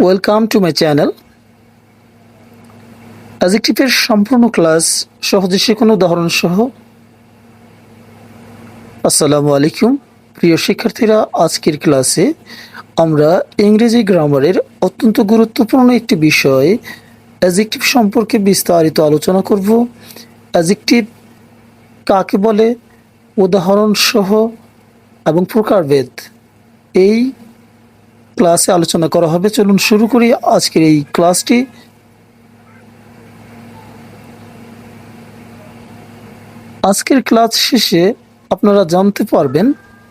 Welcome to my channel. অ্যাজেক্টিভের সম্পূর্ণ class সহজে শেখানো উদাহরণ সহ। আসসালামু আলাইকুম প্রিয় শিক্ষার্থীরা, আজকের ক্লাসে আমরা ইংরেজি গ্রামারের অত্যন্ত গুরুত্বপূর্ণ একটি বিষয় অ্যাজেক্টিভ সম্পর্কে বিস্তারিত আলোচনা করব। অ্যাজেক্টিভ কাকে বলে, উদাহরণ সহ এবং প্রকারভেদ এই ক্লাসে আলোচনা করা হবে। চলুন শুরু করি আজকের এই ক্লাসটি। আজকের ক্লাস শেষে আপনারা জানতে পারবেন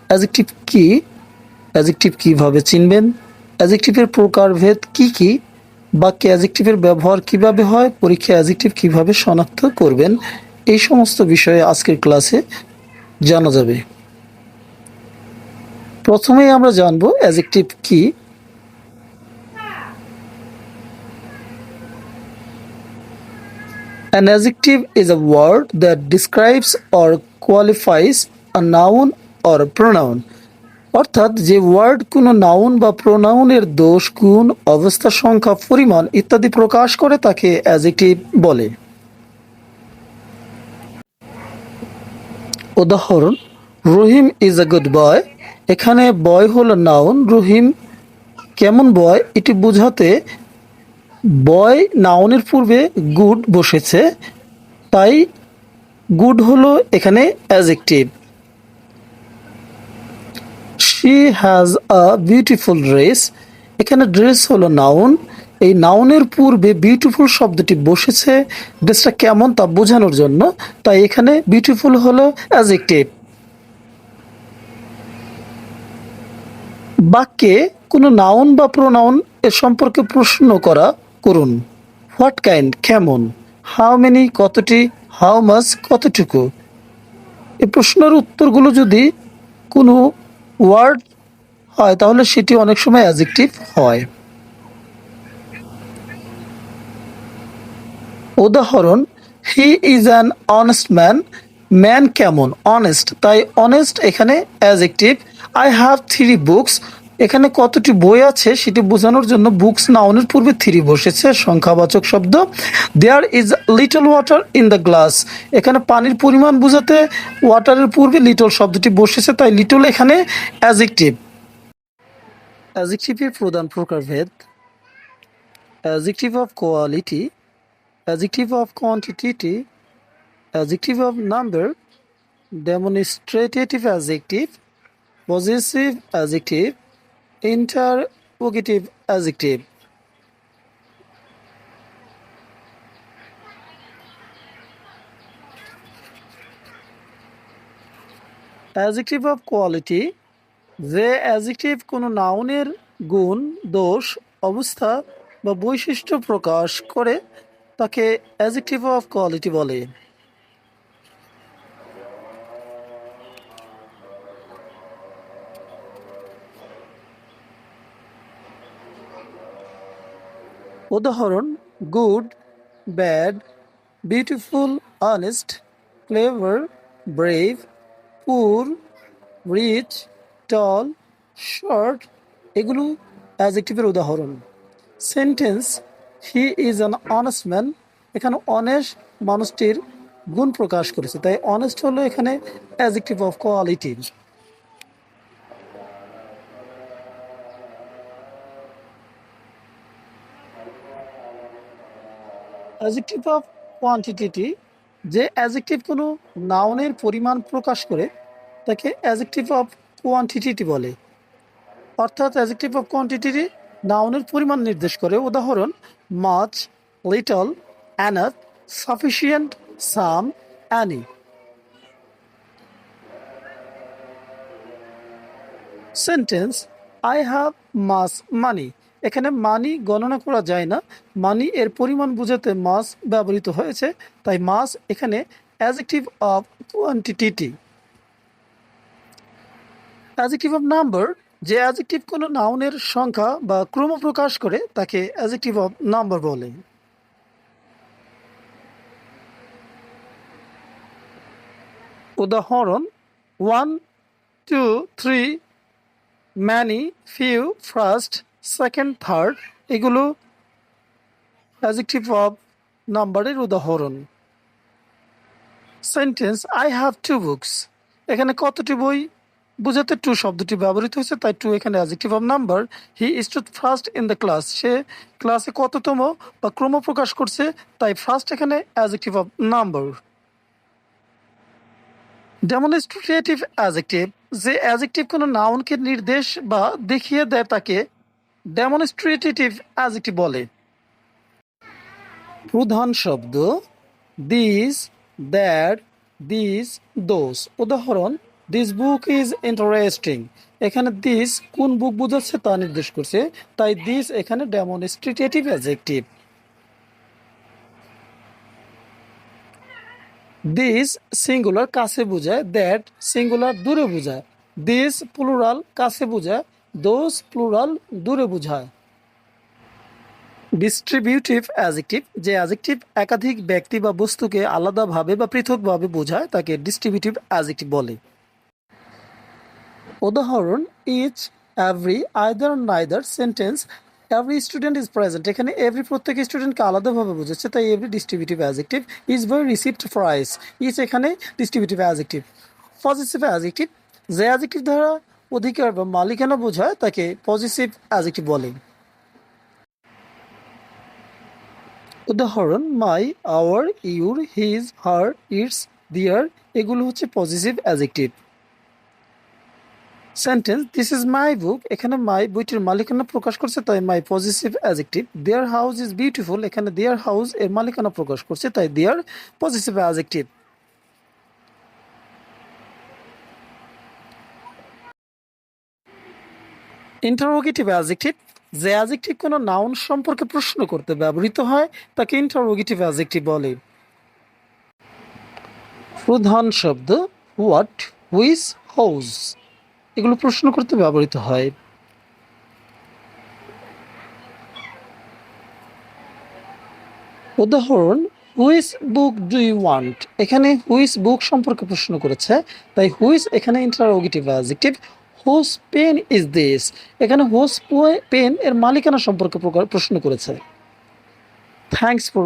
অ্যাজেক্টিভ কি, অ্যাজেক্টিভ কিভাবে চিনবেন, অ্যাজেক্টিভের প্রকারভেদ কি কি, বাক্যে অ্যাজেক্টিভের ব্যবহার কিভাবে হয়, পরীক্ষায় অ্যাজেক্টিভ কিভাবে শনাক্ত করবেন। এই সমস্ত বিষয়ে আজকের ক্লাসে জানা যাবে। প্রথমেই আমরা জানব অ্যাজেক্টিভ কি। An adjective is a word that describes or qualifies a noun or a pronoun. অর্থাৎ যে ওয়ার্ড কোনো নাউন বা প্রোনাউনের দোষ, গুণ, অবস্থা, সংখ্যা, পরিমাণ ইত্যাদি প্রকাশ করে তাকে অ্যাডজেক্টিভ বলে। উদাহরণ, রহিম ইজ আ গুড বয়। এখানে বয় হলো নাউন, রহিম কেমন বয় এটি বোঝাতে বয় নাউনের পূর্বে গুড বসেছে, তাই গুড হলো এখানে adjective. She has a beautiful dress. এখানে ড্রেস হলো নাউন, এই নাউনের পূর্বে বিউটিফুল শব্দটি বসেছে ড্রেসটা কেমন তা বোঝানোর জন্য, তাই এখানে বিউটিফুল হলো অ্যাডজেক্টিভ। বাক্যে কোনো নাউন বা প্রোনাউন এর সম্পর্কে প্রশ্ন করুন। হোয়াট কাইন্ড কেমন, হাউ মেনি কতটি, হাউ মাচ কতটুকু। এই প্রশ্নের উত্তরগুলো যদি কোনো ওয়ার্ড হয় তাহলে সেটি অনেক সময় অ্যাডজেক্টিভ হয়। উদাহরণ, he is an honest man. Man কেমন, অনেস্ট, তাই অনেস্ট এখানে অ্যাডজেক্টিভ। I have 3 books. এখানে কতটি বই আছে সেটি বোঝানোর জন্য বুকস নাউনের পূর্বে 3 বসেছে, সংখ্যাবাচক শব্দ। There is little water in the glass. এখানে পানির পরিমাণ বোঝাতে ওয়াটারের পূর্বে লিটল শব্দটি বসেছে, তাই লিটল এখানে অ্যাডজেক্টিভ। অ্যাডজেক্টিভের প্রধান প্রকারভেদ: adjective of quality, adjective of quantity, adjective of number, demonstrative adjective, possessive adjective, interrogative adjective. Adjective of quality, যে অ্যাডজেক্টিভ কোনো নাউনের গুণ, দোষ, অবস্থা বা বৈশিষ্ট্য প্রকাশ করে তাকে অ্যাডজেক্টিভ অফ কোয়ালিটি বলে। উদাহরণ, good, bad, beautiful, honest, clever, brave, পুর, রিচ, টল, শর্ট এগুলো অ্যাডজেক্টিভের উদাহরণ। Sentence, he is an honest man. এখানে অনেস্ট মানুষটির গুণ প্রকাশ করেছে, তাই অনেস্ট হলো এখানে adjective of quality. Adjective of quantity, যে অ্যাডজেক্টিভ কোনো নাউনের পরিমাণ প্রকাশ করে তাকে অ্যাডজেক্টিভ অফ কোয়ান্টিটি বলে। অর্থাৎ অ্যাডজেক্টিভ অফ কোয়ান্টিটি নাউনের পরিমাণ নির্দেশ করে। উদাহরণ, much, little, enough, sufficient, some, any. Sentence, I have much money. এখানে মানি গণনা করা যায় না, মানি এর পরিমাণ বোঝাতে মাস ব্যবহৃত হয়েছে, তাই মাস এখানে adjective of quantity. Adjective of number, যে অ্যাডজেক্টিভ কোনো নাউনের সংখ্যা বা ক্রম প্রকাশ করে তাকে অ্যাডজেক্টিভ অফ নাম্বার বলে। উদাহরণ, 1, 2, 3, many, few, first, second, third এগুলো অ্যাডজেক্টিভ অফ নাম্বারের উদাহরণ। Sentence I have to books, এখানে কতটি বই বুঝাতে টু শব্দটি ব্যবহৃত হয়েছে, তাই টু এখানে adjective of number. He stood first in the class, সে ক্লাসে কততম বা ক্রম প্রকাশ করছে, তাই ফার্স্ট এখানে adjective of number. Demonstrative adjective, যে অ্যাডজেক্টিভ কোনো নাউনকে নির্দেশ বা দেখিয়ে দেয় তাকে ডেমনস্ট্রেটিভ অ্যাডজেক্টিভ বলে। প্রধান শব্দ দিস, দ্যাট, দিস, দোজ। উদাহরণ দিস বুক ইজ ইন্টারেস্টিং, এখানে দিস কোন বুক বোঝাচ্ছে তা নির্দেশ করছে, তাই দিস এখানে ডেমনস্ট্রেটিভ অ্যাডজেক্টিভ। দিস সিঙ্গুলার কাছে বোঝায়, দ্যাট সিঙ্গুলার দূরে বোঝায়, দিস প্লুরাল কাছে বোঝায়, দোজ প্লুরাল দূরে বোঝায়। ডিস্ট্রিবিউটিভ অ্যাডজেক্টিভ, যে অ্যাডজেক্টিভ একাধিক ব্যক্তি বা বস্তুকে আলাদাভাবে বা পৃথকভাবে বোঝায় তাকে ডিস্ট্রিবিউটিভ অ্যাডজেক্টিভ বলে। উদাহরণ each, every, either, neither. Sentence every student is present, এখানে এভরি প্রত্যেক স্টুডেন্টকে আলাদাভাবে বোঝাচ্ছে, তাই every distributive adjective. Each boy received prize, each এখানে ডিস্ট্রিবিউটিভ অ্যাডজেক্টিভ। পজিটিভ অ্যাডজেক্টিভ, যে অ্যাডজেক্টিভ দ্বারা অধিকার বা মালিকানা বোঝায় তাকে পজিটিভ অ্যাডজেক্টিভ বলে। উদাহরণ my, our, your, his, her, its, their এগুলো হচ্ছে positive adjective. Sentence this is my book, এখানে মাই বইটির মালিকানা প্রকাশ করছে, তাই my positive adjective. Their house is beautiful, এখানে দেয়ার হাউস এর মালিকানা প্রকাশ করছে, তাই their positive adjective. Interrogative adjective, যে অ্যাডজেক্টিভ কোনো নাউন সম্পর্কে প্রশ্ন করতে ব্যবহৃত হয় তাকে ইন্টারোগেটিভ অ্যাডজেক্টিভ বলে। প্রধান শব্দ হোয়াট, হুইচ, হাউস এগুলো প্রশ্ন করতে ব্যবহৃত হয়। উদাহরণ which book do you want, এখানে হুইচ বুক সম্পর্কে প্রশ্ন করেছে, তাই হুইচ এখানে interrogative adjective. Whose pen is this, এখানে হুজ পেন এর মালিকানা সম্পর্কে প্রশ্ন করেছে। Thanks for